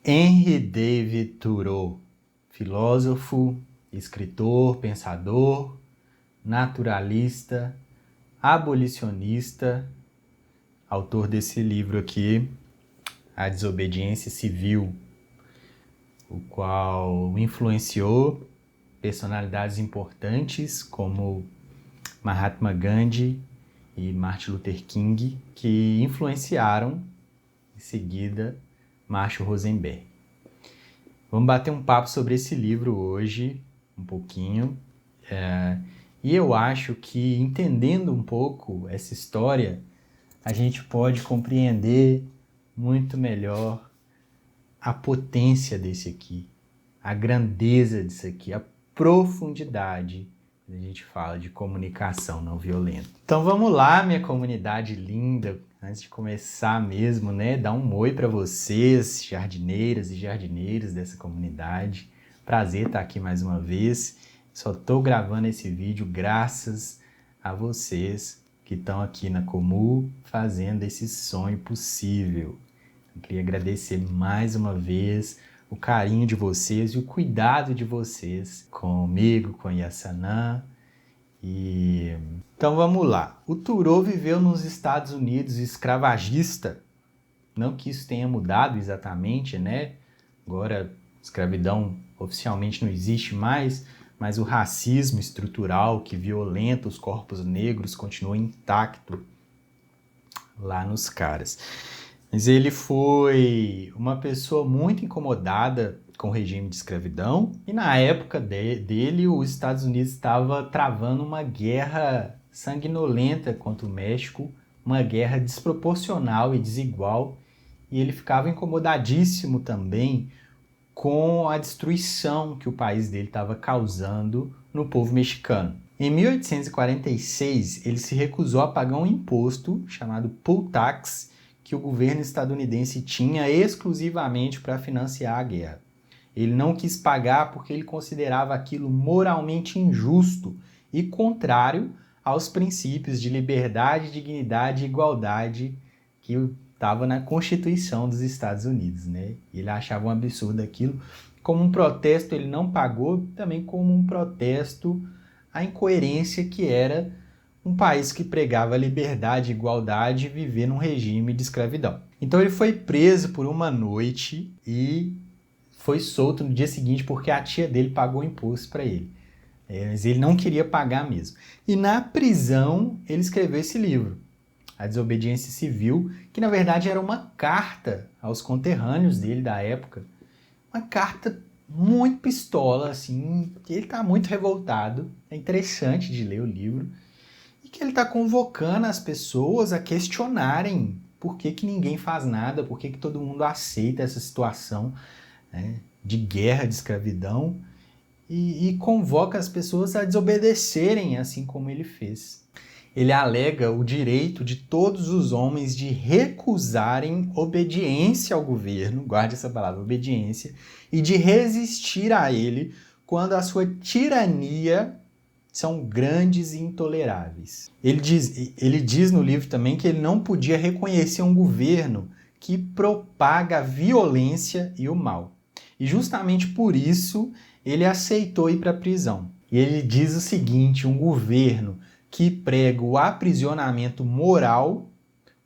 Henry David Thoreau, filósofo, escritor, pensador, naturalista, abolicionista, autor desse livro aqui, A Desobediência Civil, o qual influenciou personalidades importantes como Mahatma Gandhi e Martin Luther King, que influenciaram, em seguida, Marshall Rosenberg. Vamos bater um papo sobre esse livro hoje, um pouquinho. E eu acho que, entendendo um pouco essa história, a gente pode compreender muito melhor a potência desse aqui, a grandeza disso aqui, a profundidade quando a gente fala de comunicação não violenta. Então vamos lá, minha comunidade linda, antes de começar mesmo, né, dar um oi para vocês, jardineiras e jardineiros dessa comunidade. Prazer estar aqui mais uma vez. Só estou gravando esse vídeo graças a vocês que estão aqui na Comu fazendo esse sonho possível. Eu queria agradecer mais uma vez o carinho de vocês e o cuidado de vocês comigo, com Yasanã. Então vamos lá. O Thoreau viveu nos Estados Unidos escravagista. Não que isso tenha mudado exatamente, né? Agora a escravidão oficialmente não existe mais, mas o racismo estrutural que violenta os corpos negros continua intacto lá nos caras. Mas ele foi uma pessoa muito incomodada com o regime de escravidão e na época dele os Estados Unidos estava travando uma guerra sanguinolenta contra o México, uma guerra desproporcional e desigual, e ele ficava incomodadíssimo também com a destruição que o país dele estava causando no povo mexicano. Em 1846, ele se recusou a pagar um imposto chamado poll tax, que o governo estadunidense tinha exclusivamente para financiar a guerra. Ele não quis pagar porque ele considerava aquilo moralmente injusto e contrário aos princípios de liberdade, dignidade e igualdade que estava na Constituição dos Estados Unidos, né? Ele achava um absurdo aquilo. Como um protesto, ele não pagou, também como um protesto à incoerência que era um país que pregava liberdade e igualdade e viver num regime de escravidão. Então ele foi preso por uma noite e foi solto no dia seguinte porque a tia dele pagou imposto para ele. Mas ele não queria pagar mesmo. E na prisão ele escreveu esse livro, A Desobediência Civil, que na verdade era uma carta aos conterrâneos dele da época. Uma carta muito pistola, assim, que ele está muito revoltado. É interessante de ler o livro. E que ele está convocando as pessoas a questionarem por que ninguém faz nada, por que todo mundo aceita essa situação, né, de guerra, de escravidão, e convoca as pessoas a desobedecerem, assim como ele fez. Ele alega o direito de todos os homens de recusarem obediência ao governo, guarde essa palavra, obediência, e de resistir a ele quando a sua tirania são grandes e intoleráveis. Ele diz no livro também que ele não podia reconhecer um governo que propaga a violência e o mal. E justamente por isso ele aceitou ir para a prisão. E ele diz o seguinte: um governo que prega o aprisionamento moral,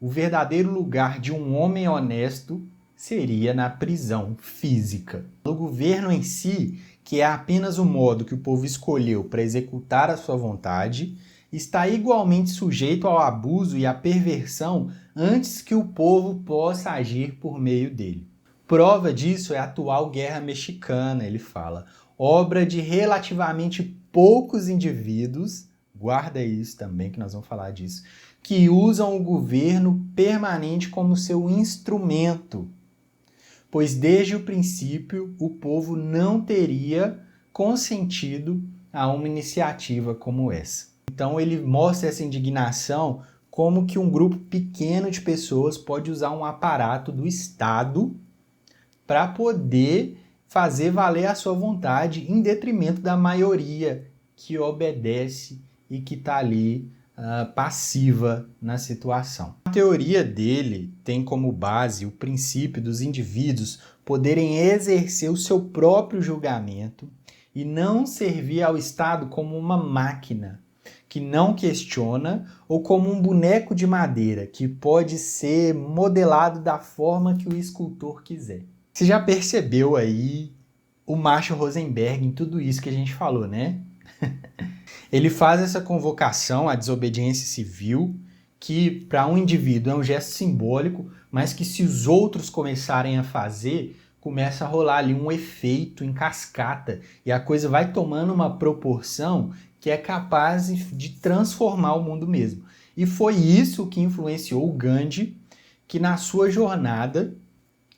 o verdadeiro lugar de um homem honesto seria na prisão física. O governo em si, que é apenas o modo que o povo escolheu para executar a sua vontade, está igualmente sujeito ao abuso e à perversão antes que o povo possa agir por meio dele. Prova disso é a atual guerra mexicana, ele fala, obra de relativamente poucos indivíduos, guarda isso também que nós vamos falar disso, que usam o governo permanente como seu instrumento, pois desde o princípio o povo não teria consentido a uma iniciativa como essa. Então ele mostra essa indignação como que um grupo pequeno de pessoas pode usar um aparato do Estado para poder fazer valer a sua vontade em detrimento da maioria que obedece e que está ali passiva na situação. A teoria dele tem como base o princípio dos indivíduos poderem exercer o seu próprio julgamento e não servir ao Estado como uma máquina que não questiona ou como um boneco de madeira que pode ser modelado da forma que o escultor quiser. Você já percebeu aí o Marshall Rosenberg em tudo isso que a gente falou, né? Ele faz essa convocação à desobediência civil, que para um indivíduo é um gesto simbólico, mas que se os outros começarem a fazer, começa a rolar ali um efeito em cascata e a coisa vai tomando uma proporção que é capaz de transformar o mundo mesmo. E foi isso que influenciou o Gandhi, que na sua jornada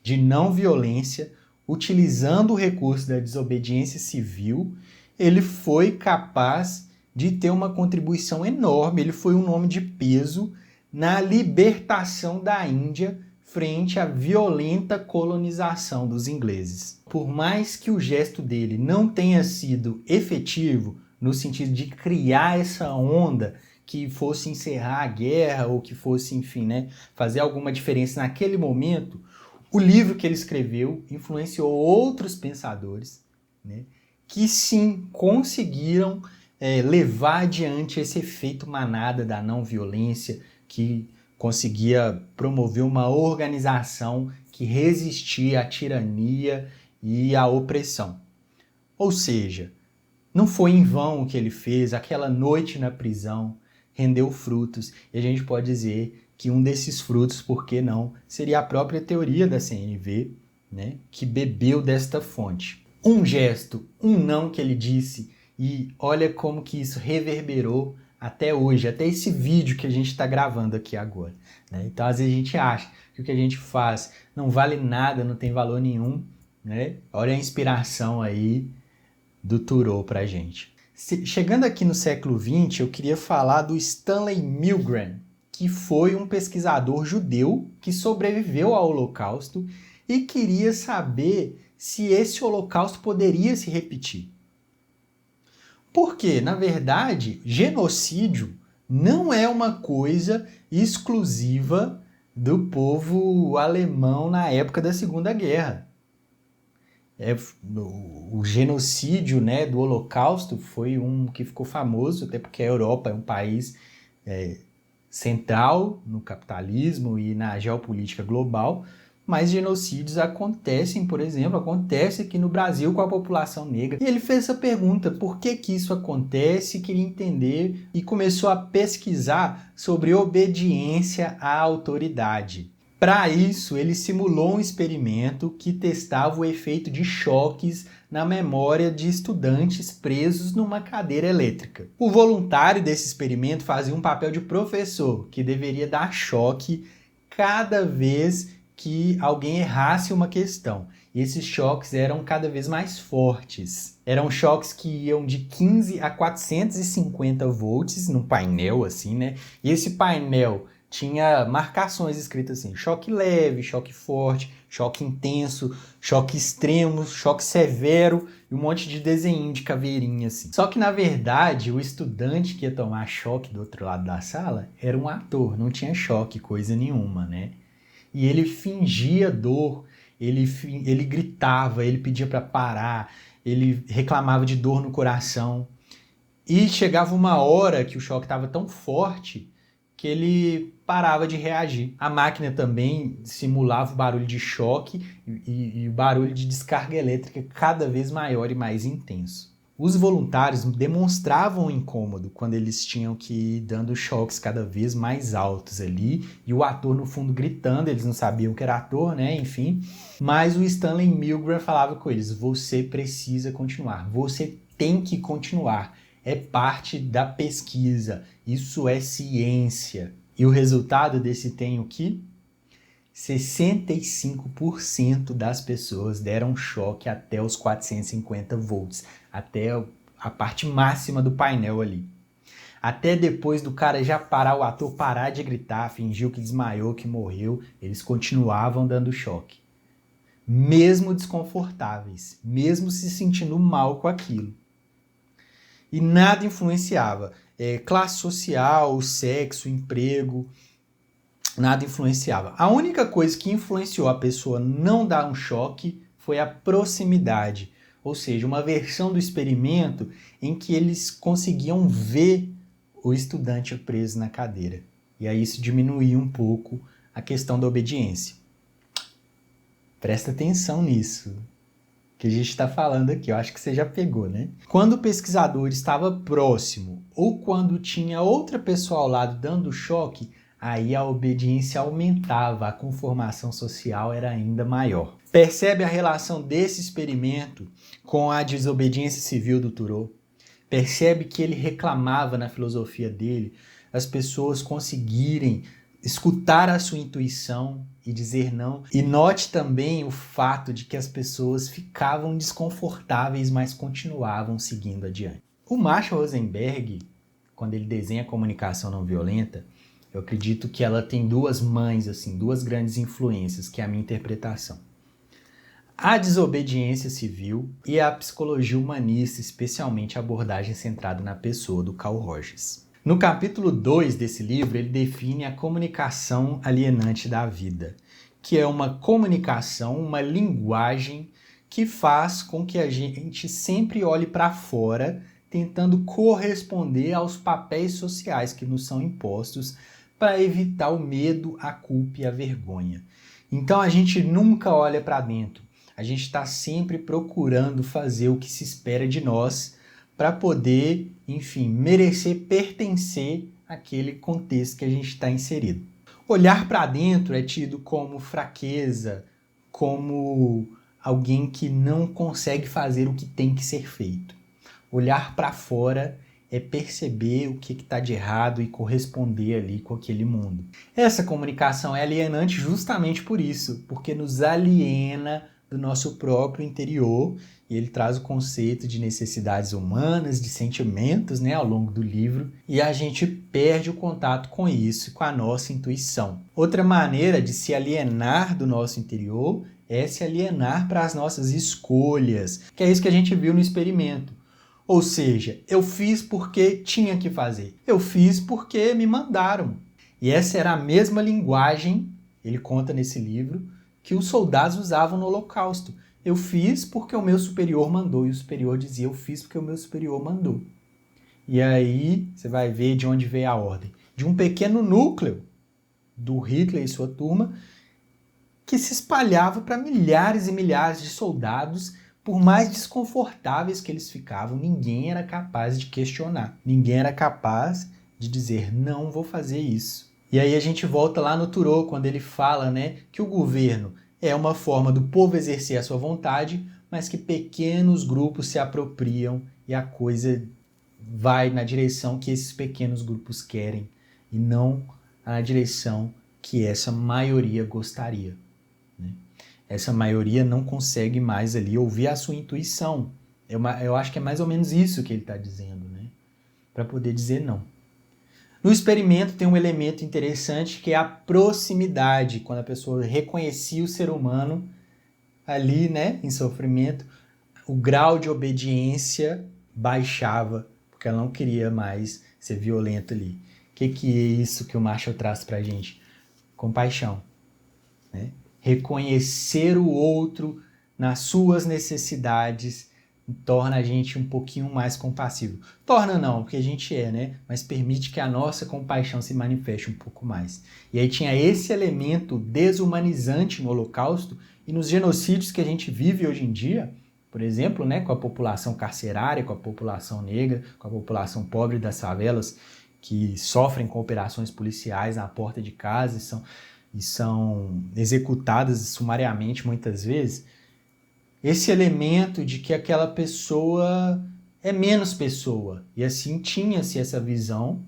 de não violência, utilizando o recurso da desobediência civil, ele foi capaz de ter uma contribuição enorme, ele foi um nome de peso na libertação da Índia frente à violenta colonização dos ingleses. Por mais que o gesto dele não tenha sido efetivo, no sentido de criar essa onda que fosse encerrar a guerra ou que fosse, enfim, né, fazer alguma diferença naquele momento, o livro que ele escreveu influenciou outros pensadores, né, que sim conseguiram levar adiante esse efeito manada da não violência, que conseguia promover uma organização que resistia à tirania e à opressão. Ou seja, não foi em vão o que ele fez, aquela noite na prisão rendeu frutos, e a gente pode dizer que um desses frutos, por que não, seria a própria teoria da CNV, né, que bebeu desta fonte. Um gesto, um não que ele disse, e olha como que isso reverberou até hoje, até esse vídeo que a gente está gravando aqui agora, né? Então, às vezes a gente acha que o que a gente faz não vale nada, não tem valor nenhum, né? Olha a inspiração aí do Thoreau pra gente. Chegando aqui no século XX, eu queria falar do Stanley Milgram, que foi um pesquisador judeu que sobreviveu ao Holocausto e queria saber se esse Holocausto poderia se repetir. Porque, na verdade, genocídio não é uma coisa exclusiva do povo alemão na época da Segunda Guerra. O genocídio, né, do Holocausto foi um que ficou famoso, até porque a Europa é um país central no capitalismo e na geopolítica global, mas genocídios acontecem, por exemplo, acontece aqui no Brasil com a população negra. E ele fez essa pergunta, por que que isso acontece? Queria entender e começou a pesquisar sobre obediência à autoridade. Para isso, ele simulou um experimento que testava o efeito de choques na memória de estudantes presos numa cadeira elétrica. O voluntário desse experimento fazia um papel de professor, que deveria dar choque cada vez que alguém errasse uma questão. E esses choques eram cada vez mais fortes. Eram choques que iam de 15 a 450 volts num painel assim, né? E esse painel tinha marcações escritas assim: choque leve, choque forte, choque intenso, choque extremo, choque severo e um monte de desenho de caveirinha assim. Só que na verdade o estudante que ia tomar choque do outro lado da sala era um ator, não tinha choque coisa nenhuma, né? E ele fingia dor, ele gritava, ele pedia para parar, ele reclamava de dor no coração. E chegava uma hora que o choque estava tão forte que ele parava de reagir. A máquina também simulava o barulho de choque e o barulho de descarga elétrica cada vez maior e mais intenso. Os voluntários demonstravam incômodo quando eles tinham que ir dando choques cada vez mais altos ali, e o ator no fundo gritando, eles não sabiam que era ator, né, enfim. Mas o Stanley Milgram falava com eles: você precisa continuar, você tem que continuar, é parte da pesquisa, isso é ciência. E o resultado desse tem o quê? 65% das pessoas deram choque até os 450 volts, até a parte máxima do painel ali. Até depois do cara já parar, o ator parar de gritar, fingiu que desmaiou, que morreu, eles continuavam dando choque. Mesmo desconfortáveis, mesmo se sentindo mal com aquilo. E nada influenciava. Classe social, sexo, emprego, nada influenciava. A única coisa que influenciou a pessoa não dar um choque foi a proximidade, ou seja, uma versão do experimento em que eles conseguiam ver o estudante preso na cadeira. E aí isso diminuía um pouco a questão da obediência. Presta atenção nisso que a gente está falando aqui, eu acho que você já pegou, né? Quando o pesquisador estava próximo ou quando tinha outra pessoa ao lado dando choque, aí a obediência aumentava, a conformação social era ainda maior. Percebe a relação desse experimento com a desobediência civil do Thoreau? Percebe que ele reclamava na filosofia dele as pessoas conseguirem escutar a sua intuição e dizer não. E note também o fato de que as pessoas ficavam desconfortáveis, mas continuavam seguindo adiante. O Marshall Rosenberg, quando ele desenha a comunicação não violenta, eu acredito que ela tem duas mães, assim, duas grandes influências, que é a minha interpretação. A desobediência civil e a psicologia humanista, especialmente a abordagem centrada na pessoa do Carl Rogers. No capítulo 2 desse livro, ele define a comunicação alienante da vida, que é uma comunicação, uma linguagem que faz com que a gente sempre olhe para fora, tentando corresponder aos papéis sociais que nos são impostos para evitar o medo, a culpa e a vergonha. Então a gente nunca olha para dentro, a gente está sempre procurando fazer o que se espera de nós, para poder, enfim, merecer pertencer àquele contexto que a gente está inserido. Olhar para dentro é tido como fraqueza, como alguém que não consegue fazer o que tem que ser feito. Olhar para fora é perceber o que está de errado e corresponder ali com aquele mundo. Essa comunicação é alienante justamente por isso, porque nos aliena do nosso próprio interior, e ele traz o conceito de necessidades humanas, de sentimentos, né, ao longo do livro, e a gente perde o contato com isso e com a nossa intuição. Outra maneira de se alienar do nosso interior é se alienar para as nossas escolhas, que é isso que a gente viu no experimento. Ou seja, eu fiz porque tinha que fazer, eu fiz porque me mandaram. E essa era a mesma linguagem, ele conta nesse livro, que os soldados usavam no Holocausto. Eu fiz porque o meu superior mandou, e o superior dizia, eu fiz porque o meu superior mandou. E aí você vai ver de onde veio a ordem. De um pequeno núcleo do Hitler e sua turma, que se espalhava para milhares e milhares de soldados. Por mais desconfortáveis que eles ficavam, ninguém era capaz de questionar. Ninguém era capaz de dizer, não vou fazer isso. E aí a gente volta lá no Thoreau, quando ele fala, né, que o governo é uma forma do povo exercer a sua vontade, mas que pequenos grupos se apropriam e a coisa vai na direção que esses pequenos grupos querem e não na direção que essa maioria gostaria, né? Essa maioria não consegue mais ali ouvir a sua intuição. Eu acho que é mais ou menos isso que ele está dizendo, né? Para poder dizer não. No experimento tem um elemento interessante que é a proximidade. Quando a pessoa reconhecia o ser humano ali, né, em sofrimento, o grau de obediência baixava, porque ela não queria mais ser violenta ali. O que é isso que o Marshall traz para a gente? Compaixão, né? Reconhecer o outro nas suas necessidades torna a gente um pouquinho mais compassivo. Torna não, porque a gente é, né? Mas permite que a nossa compaixão se manifeste um pouco mais. E aí tinha esse elemento desumanizante no Holocausto e nos genocídios que a gente vive hoje em dia, por exemplo, né, com a população carcerária, com a população negra, com a população pobre das favelas, que sofrem com operações policiais na porta de casa e são executadas sumariamente muitas vezes. Esse elemento de que aquela pessoa é menos pessoa. E assim tinha-se essa visão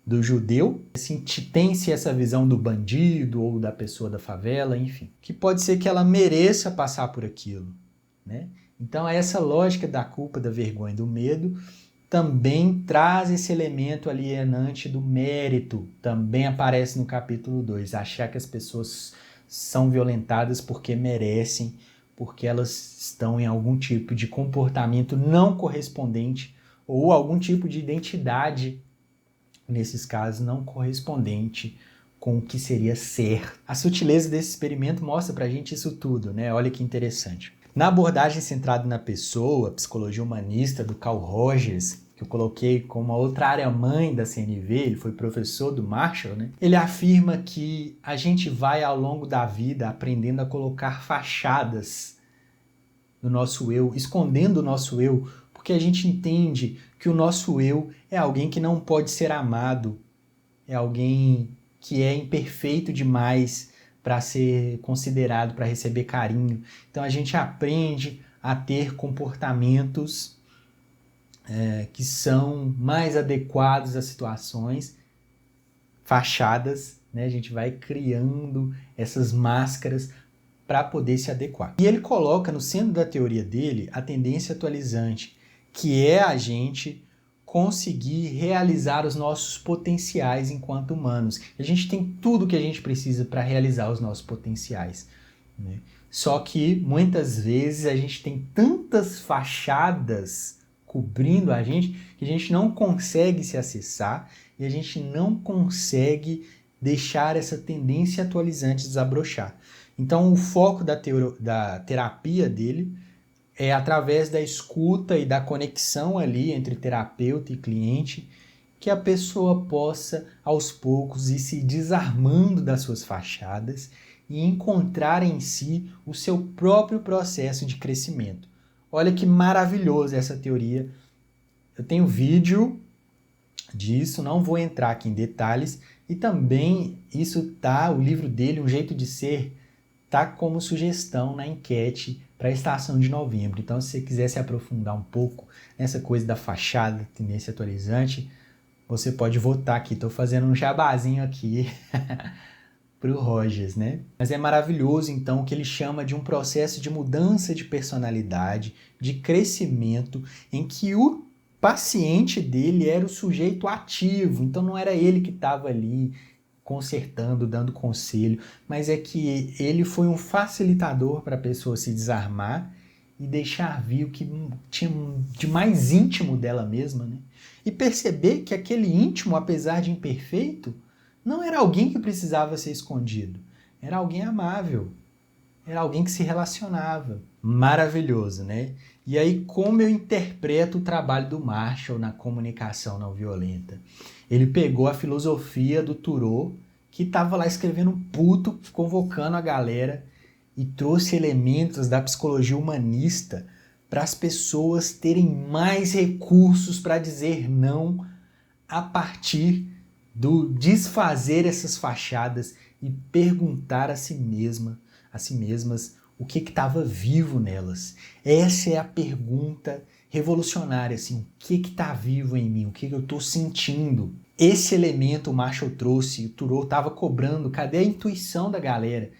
do judeu, assim tem-se essa visão do bandido ou da pessoa da favela, enfim. Que pode ser que ela mereça passar por aquilo, né? Então essa lógica da culpa, da vergonha e do medo também traz esse elemento alienante do mérito. Também aparece no capítulo 2. Achar que as pessoas são violentadas porque merecem, porque elas estão em algum tipo de comportamento não correspondente ou algum tipo de identidade, nesses casos, não correspondente com o que seria ser. A sutileza desse experimento mostra pra gente isso tudo, né? Olha que interessante. Na abordagem centrada na pessoa, psicologia humanista do Carl Rogers, que eu coloquei como a outra área mãe da CNV, ele foi professor do Marshall, né? Ele afirma que a gente vai ao longo da vida aprendendo a colocar fachadas no nosso eu, escondendo o nosso eu, porque a gente entende que o nosso eu é alguém que não pode ser amado, é alguém que é imperfeito demais para ser considerado, para receber carinho. Então a gente aprende a ter comportamentos que são mais adequados às situações, fachadas, né? A gente vai criando essas máscaras para poder se adequar. E ele coloca no centro da teoria dele a tendência atualizante, que é a gente conseguir realizar os nossos potenciais enquanto humanos. A gente tem tudo que a gente precisa para realizar os nossos potenciais, né? Só que muitas vezes a gente tem tantas fachadas cobrindo a gente que a gente não consegue se acessar e a gente não consegue deixar essa tendência atualizante desabrochar. Então, o foco da terapia dele é através da escuta e da conexão ali entre terapeuta e cliente, que a pessoa possa, aos poucos, ir se desarmando das suas fachadas e encontrar em si o seu próprio processo de crescimento. Olha que maravilhoso essa teoria. Eu tenho vídeo disso, não vou entrar aqui em detalhes, e também o livro dele, Um Jeito de Ser, tá como sugestão na enquete para a estação de novembro. Então, se você quiser se aprofundar um pouco nessa coisa da fachada, tendência atualizante, você pode votar aqui. Estou fazendo um jabazinho aqui para o Rogers, né? Mas é maravilhoso, então, o que ele chama de um processo de mudança de personalidade, de crescimento, em que o paciente dele era o sujeito ativo. Então, não era ele que estava ali consertando, dando conselho, mas é que ele foi um facilitador para a pessoa se desarmar e deixar vir o que tinha de mais íntimo dela mesma, né? E perceber que aquele íntimo, apesar de imperfeito, não era alguém que precisava ser escondido, era alguém amável, era alguém que se relacionava. Maravilhoso, né? E aí, como eu interpreto o trabalho do Marshall na comunicação não violenta? Ele pegou a filosofia do Thoreau, que estava lá escrevendo um puto, convocando a galera, e trouxe elementos da psicologia humanista para as pessoas terem mais recursos para dizer não a partir do desfazer essas fachadas e perguntar a si mesmas o que estava vivo nelas. Essa é a pergunta revolucionária, assim, o que está vivo em mim, o que eu estou sentindo. Esse elemento o Marshall trouxe, o Thoreau estava cobrando, cadê a intuição da galera?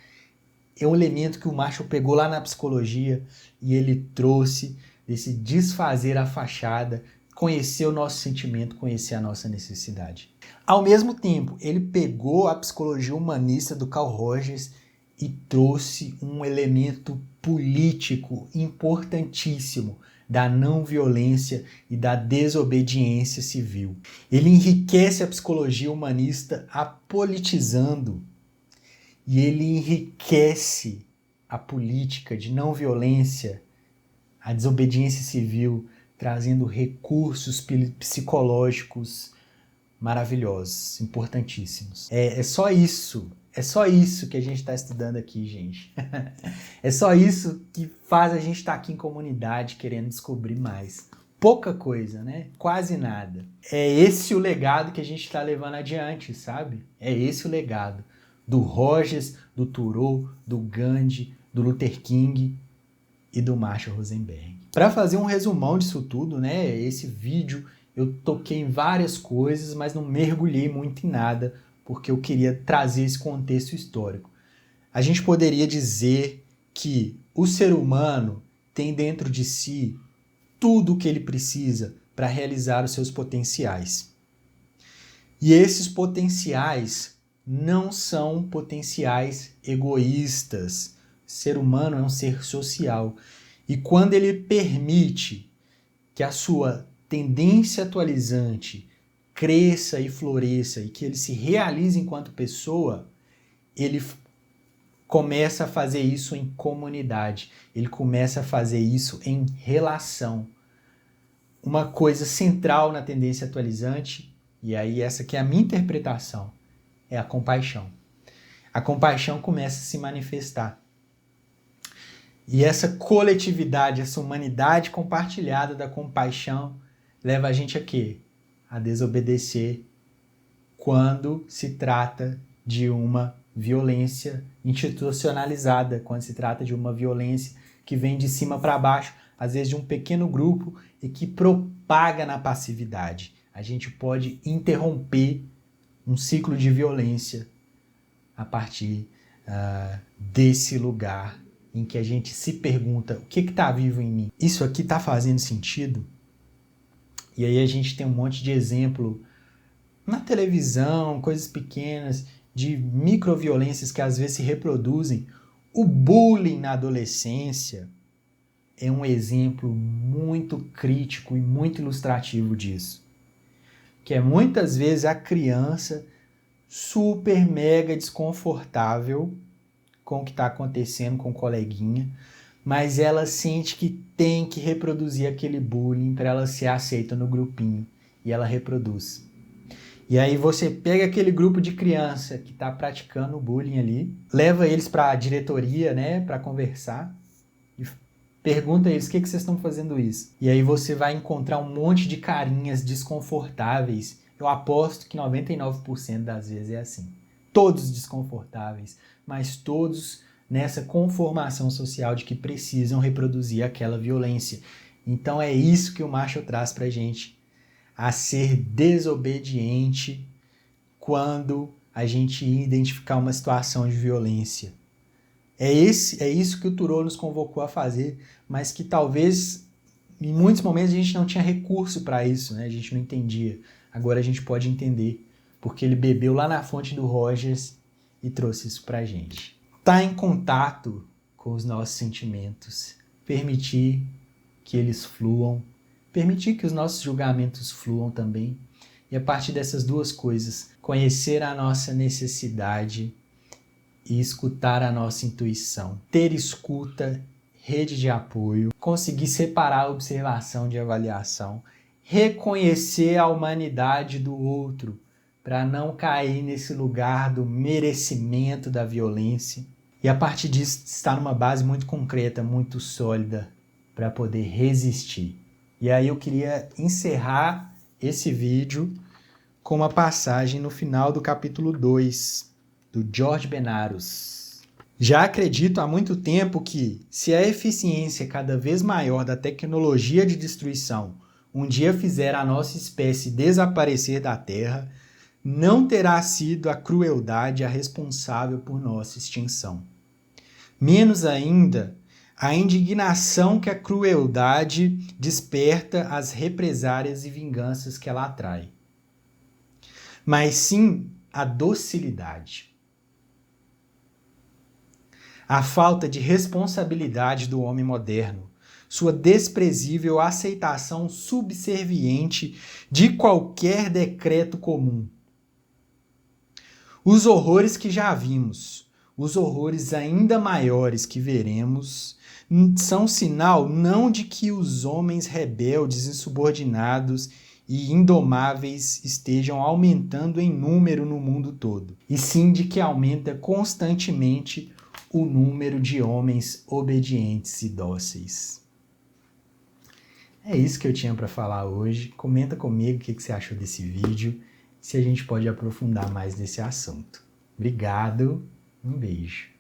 É um elemento que o Marshall pegou lá na psicologia e ele trouxe desse desfazer a fachada, conhecer o nosso sentimento, conhecer a nossa necessidade. Ao mesmo tempo, ele pegou a psicologia humanista do Carl Rogers e trouxe um elemento político importantíssimo da não violência e da desobediência civil. Ele enriquece a psicologia humanista apolitizando e ele enriquece a política de não violência, a desobediência civil, trazendo recursos psicológicos maravilhosos, importantíssimos. É só isso que a gente está estudando aqui, gente. É só isso que faz a gente estar aqui em comunidade querendo descobrir mais. Pouca coisa, né? Quase nada. É esse o legado que a gente está levando adiante, sabe? É esse o legado do Rogers, do Thoreau, do Gandhi, do Luther King e do Marshall Rosenberg. Para fazer um resumão disso tudo, né? Esse vídeo eu toquei em várias coisas, mas não mergulhei muito em nada, porque eu queria trazer esse contexto histórico. A gente poderia dizer que o ser humano tem dentro de si tudo o que ele precisa para realizar os seus potenciais. E esses potenciais não são potenciais egoístas. O ser humano é um ser social. E quando ele permite que a sua tendência atualizante cresça e floresça e que ele se realize enquanto pessoa, ele começa a fazer isso em comunidade, ele começa a fazer isso em relação. Uma coisa central na tendência atualizante, e aí essa que é a minha interpretação, é a compaixão. A compaixão começa a se manifestar. E essa coletividade, essa humanidade compartilhada da compaixão leva a gente a quê? A desobedecer quando se trata de uma violência institucionalizada, quando se trata de uma violência que vem de cima para baixo, às vezes de um pequeno grupo e que propaga na passividade. A gente pode interromper um ciclo de violência a partir desse lugar em que a gente se pergunta o que está vivo em mim? Isso aqui está fazendo sentido? E aí a gente tem um monte de exemplo na televisão, coisas pequenas, de microviolências que às vezes se reproduzem. O bullying na adolescência é um exemplo muito crítico e muito ilustrativo disso. Que é muitas vezes a criança super mega desconfortável com o que está acontecendo com o coleguinha, mas ela sente que tem que reproduzir aquele bullying para ela ser aceita no grupinho, e ela reproduz. E aí você pega aquele grupo de criança que está praticando o bullying ali, leva eles para a diretoria, né, para conversar, e pergunta a eles, o que vocês estão fazendo isso? E aí você vai encontrar um monte de carinhas desconfortáveis. Eu aposto que 99% das vezes é assim. Todos desconfortáveis, mas todos nessa conformação social de que precisam reproduzir aquela violência. Então é isso que o Marshall traz pra gente, a ser desobediente quando a gente identificar uma situação de violência. É isso que o Thoreau nos convocou a fazer, mas que talvez em muitos momentos a gente não tinha recurso para isso, né? A gente não entendia. Agora a gente pode entender, porque ele bebeu lá na fonte do Rogers e trouxe isso pra gente. Tá em contato com os nossos sentimentos, permitir que eles fluam, permitir que os nossos julgamentos fluam também, e a partir dessas duas coisas, conhecer a nossa necessidade e escutar a nossa intuição, ter escuta, rede de apoio, conseguir separar a observação de avaliação, reconhecer a humanidade do outro, para não cair nesse lugar do merecimento da violência. E a partir disso, estar numa base muito concreta, muito sólida, para poder resistir. E aí eu queria encerrar esse vídeo com uma passagem no final do capítulo 2, do George Benaros. Já acredito há muito tempo que, se a eficiência cada vez maior da tecnologia de destruição um dia fizer a nossa espécie desaparecer da Terra, não terá sido a crueldade a responsável por nossa extinção. Menos ainda, a indignação que a crueldade desperta as represárias e vinganças que ela atrai. Mas sim a docilidade. A falta de responsabilidade do homem moderno, sua desprezível aceitação subserviente de qualquer decreto comum. Os horrores que já vimos, os horrores ainda maiores que veremos, são sinal não de que os homens rebeldes, insubordinados e indomáveis estejam aumentando em número no mundo todo, e sim de que aumenta constantemente o número de homens obedientes e dóceis. É isso que eu tinha para falar hoje. Comenta comigo o que você achou desse vídeo, se a gente pode aprofundar mais nesse assunto. Obrigado, um beijo.